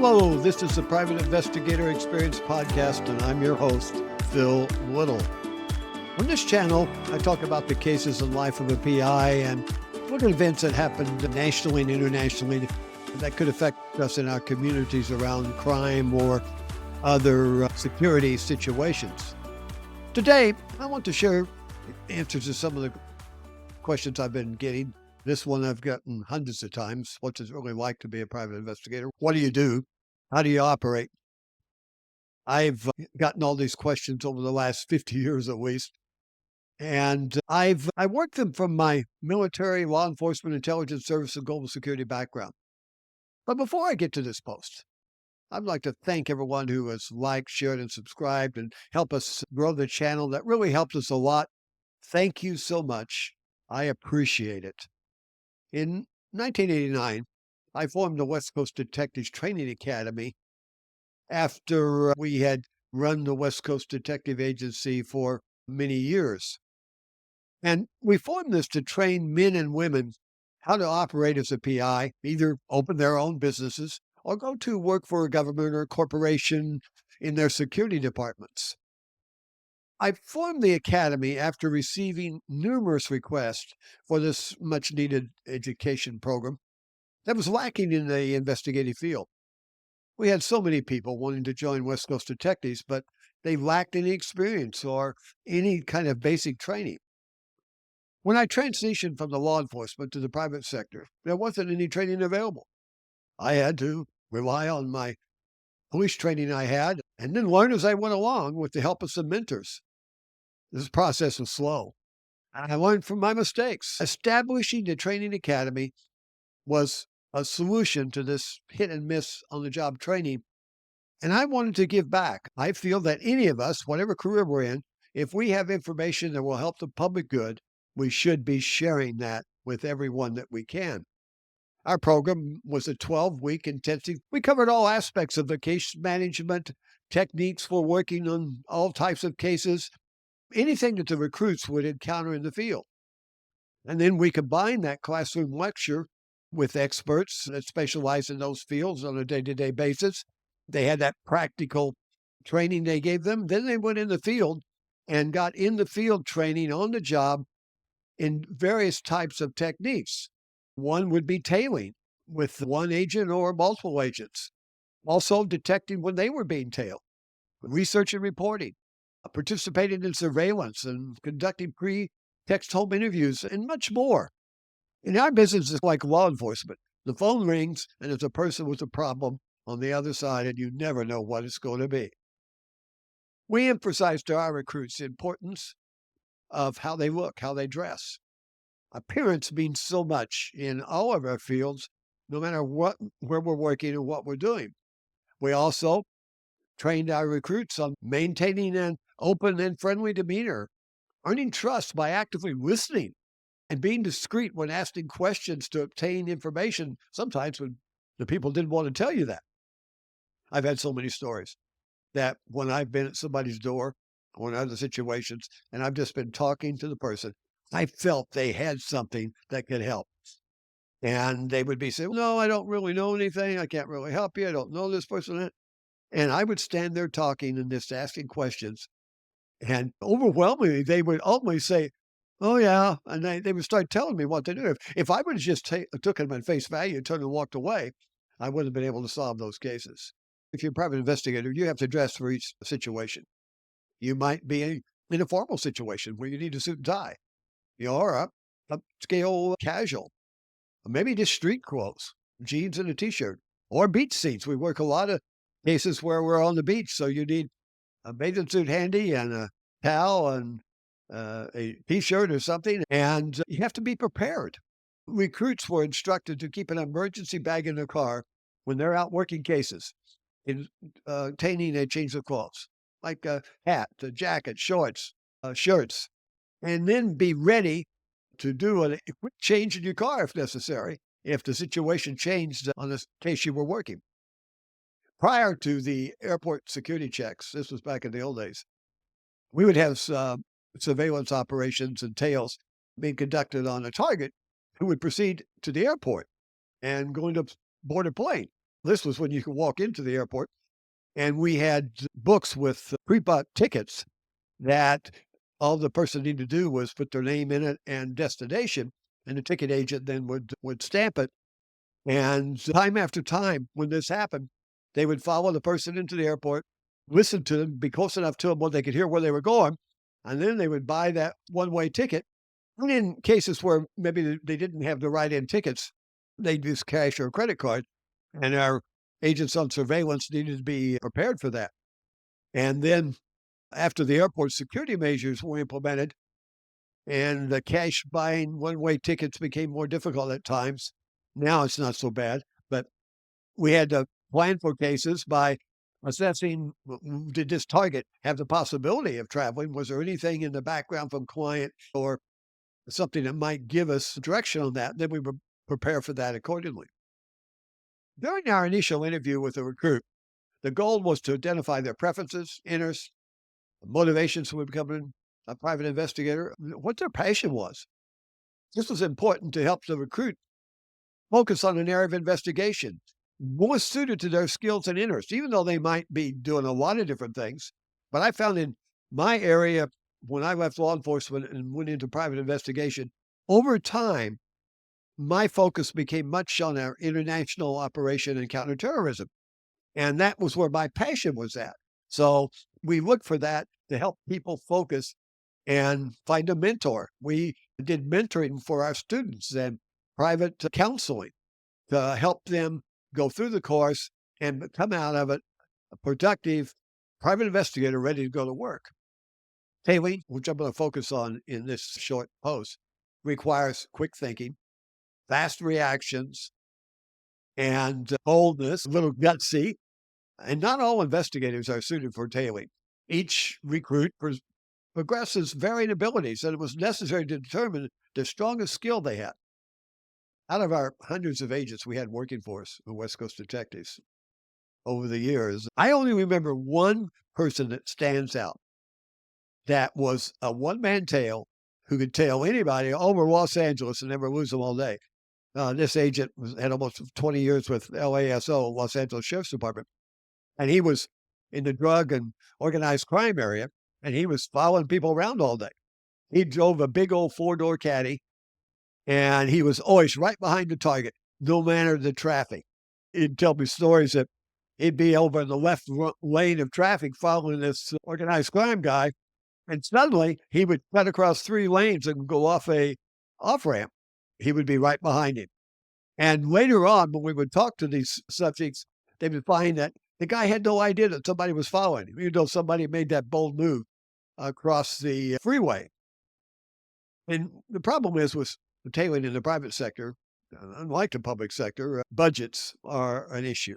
Hello, this is the Private Investigator Experience podcast, and I'm your host, Phil Little. On this channel, I talk about the cases and life of a PI and look at events that happened nationally and internationally that could affect us in our communities around crime or other security situations. Today, I want to share answers to some of the questions I've been getting. This one I've gotten hundreds of times. What does it really like to be a private investigator? What do you do? How do you operate? I've gotten all these questions over the last 50 years at least. And I worked them from my military, law enforcement, intelligence service, and global security background. But before I get to this post, I'd like to thank everyone who has liked, shared, and subscribed and help us grow the channel. That really helps us a lot. Thank you so much. I appreciate it. In 1989, I formed the West Coast Detectives Training Academy after we had run the West Coast Detective Agency for many years. And we formed this to train men and women how to operate as a PI, either open their own businesses or go to work for a government or a corporation in their security departments. I formed the academy after receiving numerous requests for this much needed education program that was lacking in the investigative field. We had so many people wanting to join West Coast Detectives, but they lacked any experience or any kind of basic training. When I transitioned from the law enforcement to the private sector, there wasn't any training available. I had to rely on my police training I had and then learn as I went along with the help of some mentors. This process was slow. I learned from my mistakes. Establishing the training academy was a solution to this hit and miss on the job training. And I wanted to give back. I feel that any of us, whatever career we're in, if we have information that will help the public good, we should be sharing that with everyone that we can. Our program was a 12-week intensive. We covered all aspects of the case management, techniques for working on all types of cases, anything that the recruits would encounter in the field. And then we combined that classroom lecture with experts that specialize in those fields on a day-to-day basis. They had that practical training they gave them. Then they went in the field and got in the field training on the job in various types of techniques. One would be tailing with one agent or multiple agents. Also detecting when they were being tailed, research and reporting, participating in surveillance and conducting pre-text home interviews, and much more. In our business, it's like law enforcement. The phone rings and there's a person with a problem on the other side, and you never know what it's going to be. We emphasize to our recruits the importance of how they look, how they dress. Appearance means so much in all of our fields, no matter where we're working and what we're doing. We also trained our recruits on maintaining an open and friendly demeanor, earning trust by actively listening, and being discreet when asking questions to obtain information, sometimes when the people didn't want to tell you that. I've had so many stories that when I've been at somebody's door or in other situations, and I've just been talking to the person, I felt they had something that could help. And they would be saying, no, I don't really know anything. I can't really help you. I don't know this person. And I would stand there talking and just asking questions. And overwhelmingly, they would ultimately say, oh, yeah. And they would start telling me what to do. If I would have just took them at face value, turned and walked away, I wouldn't have been able to solve those cases. If you're a private investigator, you have to dress for each situation. You might be in a formal situation where you need a suit and tie. Or upscale casual. Maybe just street clothes, jeans and a t-shirt. Or beach seats. We work a lot of cases where we're on the beach, so you need a bathing suit handy and a towel and a t-shirt or something, and you have to be prepared. Recruits were instructed to keep an emergency bag in their car when they're out working cases, containing a change of clothes, like a hat, a jacket, shorts, shirts, and then be ready to do a quick change in your car if necessary, if the situation changed on the case you were working. Prior to the airport security checks, this was back in the old days, we would have surveillance operations and tails being conducted on a target who would proceed to the airport and going to board a plane. This was when you could walk into the airport, and we had books with pre-bought tickets that all the person needed to do was put their name in it and destination, and the ticket agent then would stamp it. And time after time, when this happened, they would follow the person into the airport, listen to them, be close enough to them where they could hear where they were going, and then they would buy that one-way ticket. And in cases where maybe they didn't have the right-in tickets, they'd use cash or credit card, and our agents on surveillance needed to be prepared for that. And then after the airport security measures were implemented and the cash buying one-way tickets became more difficult at times, now it's not so bad, but we had to plan for cases by assessing, did this target have the possibility of traveling? Was there anything in the background from client or something that might give us direction on that? Then we would prepare for that accordingly. During our initial interview with a recruit, the goal was to identify their preferences, interests, motivations for becoming a private investigator, what their passion was. This was important to help the recruit focus on an area of investigation more suited to their skills and interests, even though they might be doing a lot of different things. But I found in my area, when I left law enforcement and went into private investigation, over time, my focus became much on our international operation and counterterrorism. And that was where my passion was at. So we look for that to help people focus and find a mentor. We did mentoring for our students and private counseling to help them go through the course and come out of it a productive private investigator ready to go to work. Tailing, which I'm going to focus on in this short post, requires quick thinking, fast reactions, and boldness, a little gutsy. And not all investigators are suited for tailing. Each recruit progresses varying abilities, and it was necessary to determine the strongest skill they had. Out of our hundreds of agents we had working for us, the West Coast detectives, over the years, I only remember one person that stands out that was a one-man tail who could tail anybody over Los Angeles and never lose them all day. This agent had almost 20 years with LASO, Los Angeles Sheriff's Department, and he was in the drug and organized crime area, and he was following people around all day. He drove a big old four-door caddy, and he was always right behind the target, no matter the traffic. He'd tell me stories that he'd be over in the left lane of traffic following this organized crime guy, and suddenly he would cut across 3 lanes and go off a off-ramp. He would be right behind him. And later on, when we would talk to these subjects, they would find that the guy had no idea that somebody was following him, even though somebody made that bold move across the freeway. And the problem is with tailing in the private sector, unlike the public sector, budgets are an issue.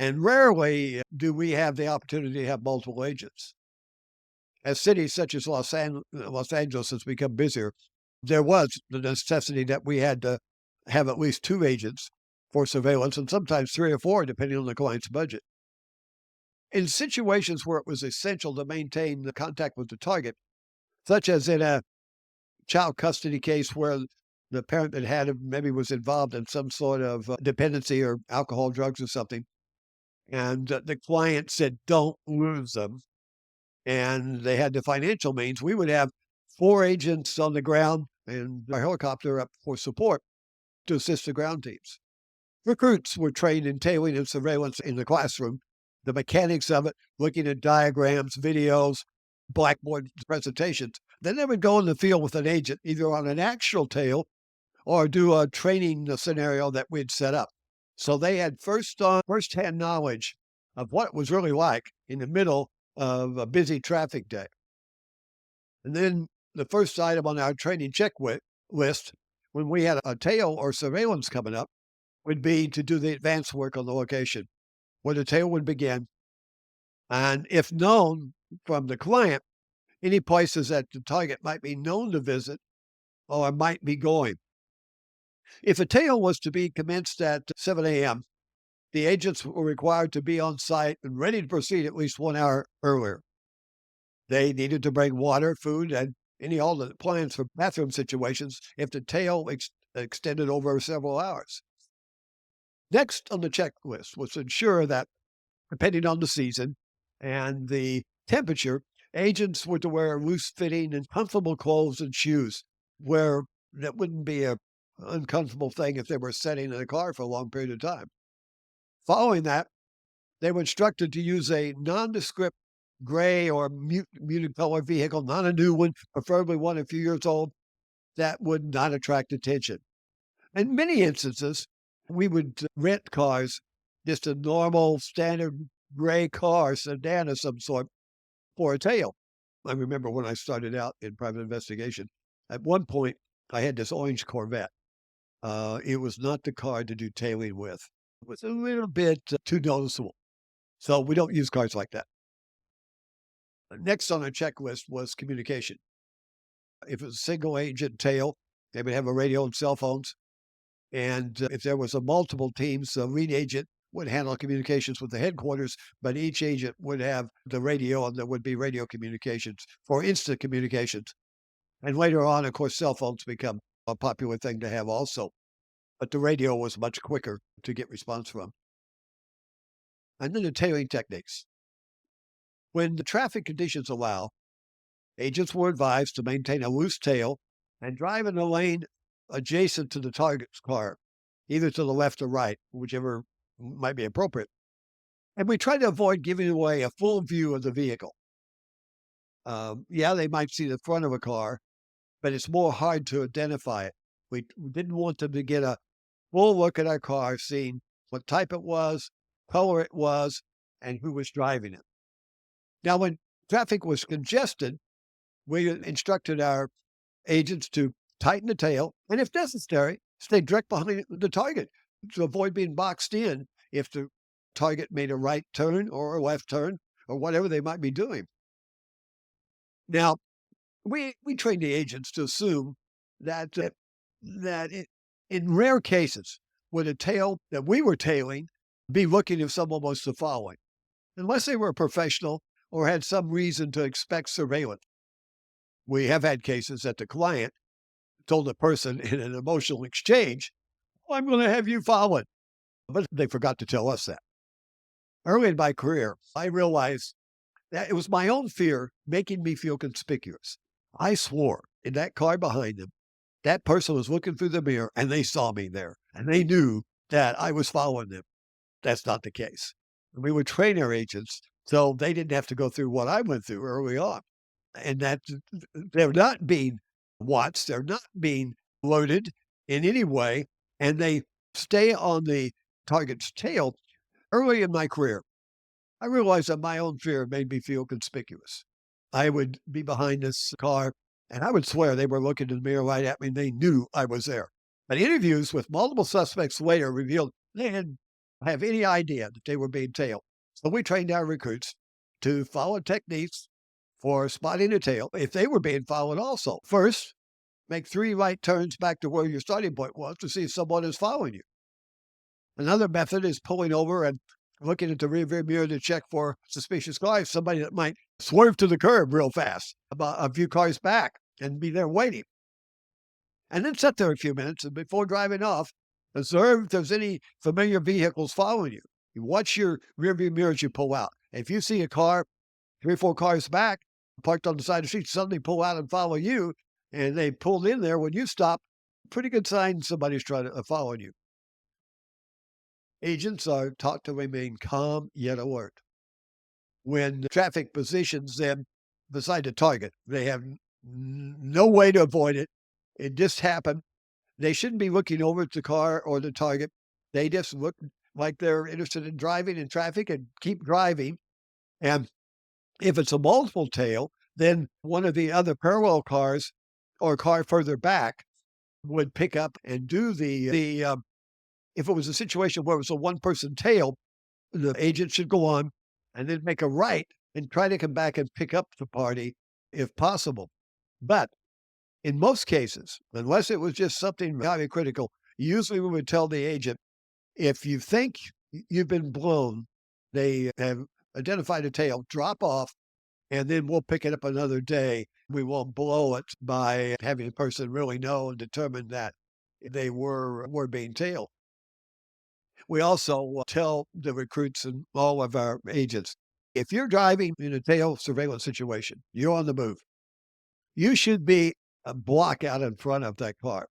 And rarely do we have the opportunity to have multiple agents. As cities such as Los Angeles has become busier, there was the necessity that we had to have at least 2 agents for surveillance, and sometimes 3 or 4, depending on the client's budget. In situations where it was essential to maintain the contact with the target, such as in a child custody case where the parent that had him maybe was involved in some sort of dependency or alcohol, drugs, or something, and the client said, "Don't lose them," and they had the financial means, we would have 4 agents on the ground and a helicopter up for support to assist the ground teams. Recruits were trained in tailing and surveillance in the classroom, the mechanics of it, looking at diagrams, videos, blackboard presentations. Then they would go in the field with an agent, either on an actual tail or do a training scenario that we'd set up. So they had first-hand knowledge of what it was really like in the middle of a busy traffic day. And then the first item on our training checklist, when we had a tail or surveillance coming up, would be to do the advanced work on the location, where the tail would begin. And if known from the client, any places that the target might be known to visit or might be going. If a tail was to be commenced at 7 a.m., the agents were required to be on site and ready to proceed at least 1 hour earlier. They needed to bring water, food, and all the plans for bathroom situations if the tail extended over several hours. Next on the checklist was to ensure that, depending on the season and the temperature, agents were to wear loose-fitting and comfortable clothes and shoes, where that wouldn't be a uncomfortable thing if they were sitting in a car for a long period of time. Following that, they were instructed to use a nondescript gray or muted color vehicle, not a new one, preferably one a few years old, that would not attract attention. In many instances, we would rent cars, just a normal standard gray car, sedan of some sort, for a tail. I remember when I started out in private investigation, at one point, I had this orange Corvette. It was not the car to do tailing with. It was a little bit too noticeable. So we don't use cars like that. Next on our checklist was communication. If it was a single agent tail, they would have a radio and cell phones. And if there was a multiple teams, the lead agent would handle communications with the headquarters, but each agent would have the radio, and there would be radio communications for instant communications. And later on, of course, cell phones become a popular thing to have also. But the radio was much quicker to get response from. And then the tailing techniques. When the traffic conditions allow, agents were advised to maintain a loose tail and drive in a lane adjacent to the target's car, either to the left or right, whichever might be appropriate. And we try to avoid giving away a full view of the vehicle. Yeah, they might see the front of a car, but it's more hard to identify it. We didn't want them to get a full look at our car, seeing what type it was, color it was, and who was driving it. Now, when traffic was congested, we instructed our agents to tighten the tail, and if necessary, stay direct behind the target to avoid being boxed in if the target made a right turn or a left turn or whatever they might be doing. Now, we train the agents to assume that in rare cases would a tail that we were tailing be looking if someone was following, unless they were a professional or had some reason to expect surveillance. We have had cases that the client told a person in an emotional exchange, "Oh, I'm going to have you followed," but they forgot to tell us that. Early in my career, I realized that it was my own fear making me feel conspicuous. I swore in that car behind them, that person was looking through the mirror and they saw me there and they knew that I was following them. That's not the case. And we would train our agents so they didn't have to go through what I went through early on. And that they're not being watched, they're not being loaded in any way, and they stay on the target's tail. Early in my career, I realized that my own fear made me feel conspicuous. I would be behind this car, and I would swear they were looking in the mirror right at me, and they knew I was there. But interviews with multiple suspects later revealed they didn't have any idea that they were being tailed. So we trained our recruits to follow techniques for spotting a tail if they were being followed also. First, make 3 right turns back to where your starting point was to see if someone is following you. Another method is pulling over and looking at the rearview mirror to check for suspicious cars, somebody that might swerve to the curb real fast, about a few cars back, and be there waiting. And then sit there a few minutes, and before driving off, observe if there's any familiar vehicles following you. You watch your rearview mirror as you pull out. If you see a car 3 or 4 cars back, parked on the side of the street, suddenly pull out and follow you, and they pulled in there when you stop, pretty good sign somebody's trying to follow you. Agents are taught to remain calm yet alert. When traffic positions them beside the target, they have no way to avoid it. It just happened. They shouldn't be looking over at the car or the target. They just look like they're interested in driving in traffic and keep driving. And if it's a multiple tail, then one of the other parallel cars or a car further back would pick up and do if it was a situation where it was a one-person tail, the agent should go on and then make a right and try to come back and pick up the party if possible. But in most cases, unless it was just something highly critical, usually we would tell the agent, if you think you've been blown, they have identified a tail, drop off, and then we'll pick it up another day. We won't blow it by having the person really know and determine that they were being tailed. We also tell the recruits and all of our agents, if you're driving in a tail surveillance situation, you're on the move, you should be a block out in front of that car,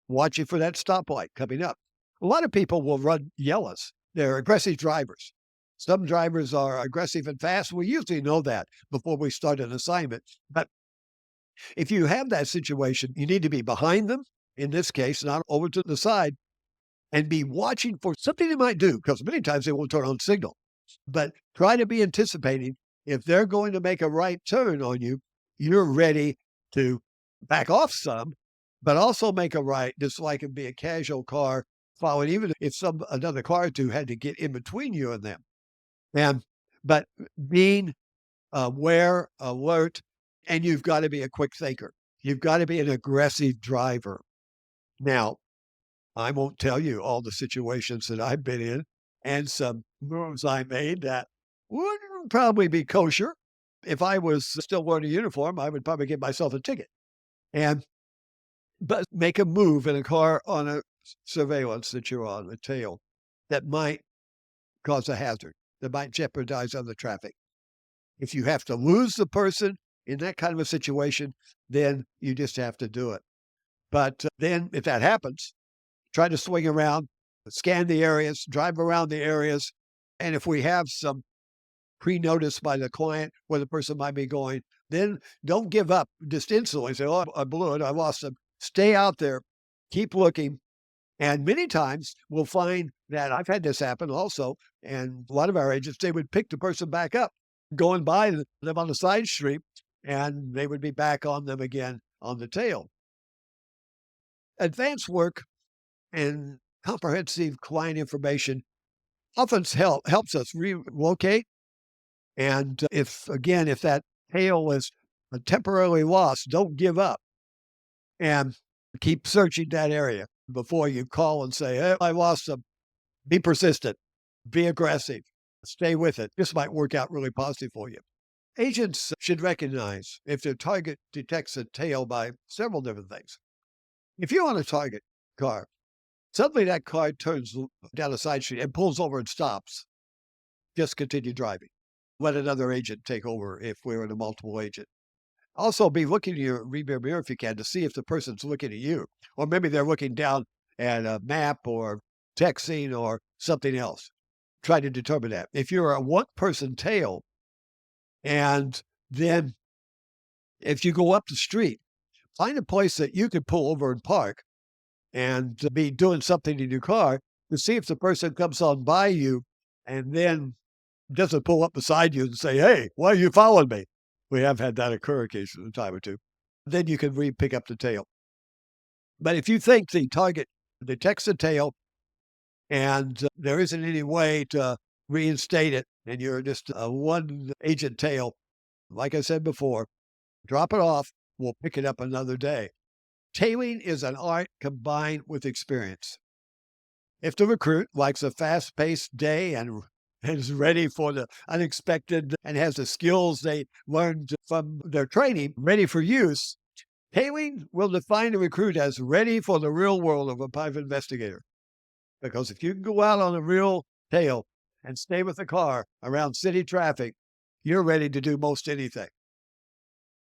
watching for that stoplight coming up. A lot of people will run yellows. They're aggressive drivers. Some drivers are aggressive and fast. We usually know that before we start an assignment. But if you have that situation, you need to be behind them, in this case, not over to the side, and be watching for something they might do, because many times they won't turn on signal. But try to be anticipating if they're going to make a right turn on you, you're ready to back off some, but also make a right, just like it'd be a casual car following, even if another car or two had to get in between you and them. And but being aware, alert, and you've got to be a quick thinker. You've got to be an aggressive driver. Now, I won't tell you all the situations that I've been in and some moves I made that wouldn't probably be kosher. If I was still wearing a uniform, I would probably give myself a ticket. And but make a move in a car on a surveillance that you're on, a tail, that might cause a hazard, that might jeopardize other traffic. If you have to lose the person in that kind of a situation, then you just have to do it. But then if that happens, try to swing around, scan the areas, drive around the areas. And if we have some pre-notice by the client where the person might be going, then don't give up just instantly. Say, oh, I blew it, I lost them. Stay out there, keep looking. And many times we'll find that I've had this happen also. And a lot of our agents, they would pick the person back up, going by them on the side street, and they would be back on them again on the tail. Advanced work and comprehensive client information often helps us relocate. And if that tail is temporarily lost, don't give up and keep searching that area before you call and say, hey, I lost them. Be persistent, be aggressive, stay with it. This might work out really positive for you. Agents should recognize if their target detects a tail by several different things. If you're on a target car, suddenly that car turns down a side street and pulls over and stops, just continue driving. Let another agent take over if we're in a multiple agent. Also, be looking in your rearview mirror if you can to see if the person's looking at you, or maybe they're looking down at a map or texting or something else. Try to determine that. If you're a one-person tail, and then if you go up the street, find a place that you could pull over and park and be doing something in your car to see if the person comes on by you and then doesn't pull up beside you and say, hey, why are you following me? We have had that occur occasionally, a time or two. Then you can pick up the tail. But if you think the target detects the tail and there isn't any way to reinstate it and you're just a one agent tail, like I said before, drop it off. We'll pick it up another day. Tailing is an art combined with experience. If the recruit likes a fast-paced day and is ready for the unexpected and has the skills they learned from their training ready for use, tailing will define the recruit as ready for the real world of a private investigator. Because if you can go out on a real tail and stay with the car around city traffic, you're ready to do most anything.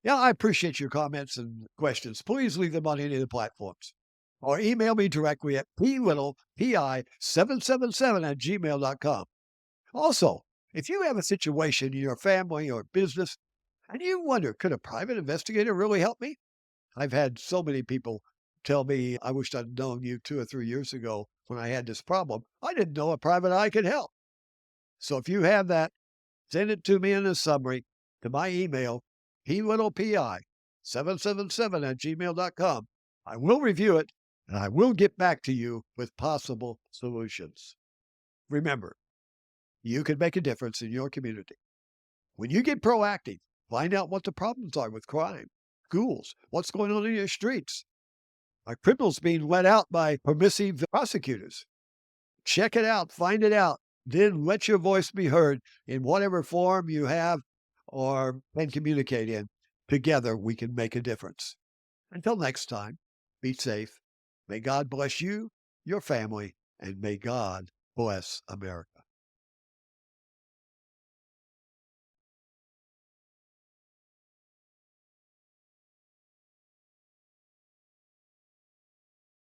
Yeah, I appreciate your comments and questions. Please leave them on any of the platforms. Or email me directly at pi777@gmail.com. Also, if you have a situation in your family or business and you wonder, could a private investigator really help me? I've had so many people tell me, I wished I'd known you 2 or 3 years ago when I had this problem. I didn't know a private eye could help. So if you have that, send it to me in a summary to my email, pi777@gmail.com. I will review it and I will get back to you with possible solutions. Remember, you can make a difference in your community. When you get proactive, find out what the problems are with crime, schools, what's going on in your streets. Are criminals being let out by permissive prosecutors? Check it out, find it out, then let your voice be heard in whatever form you have or can communicate in. Together, we can make a difference. Until next time, be safe. May God bless you, your family, and may God bless America.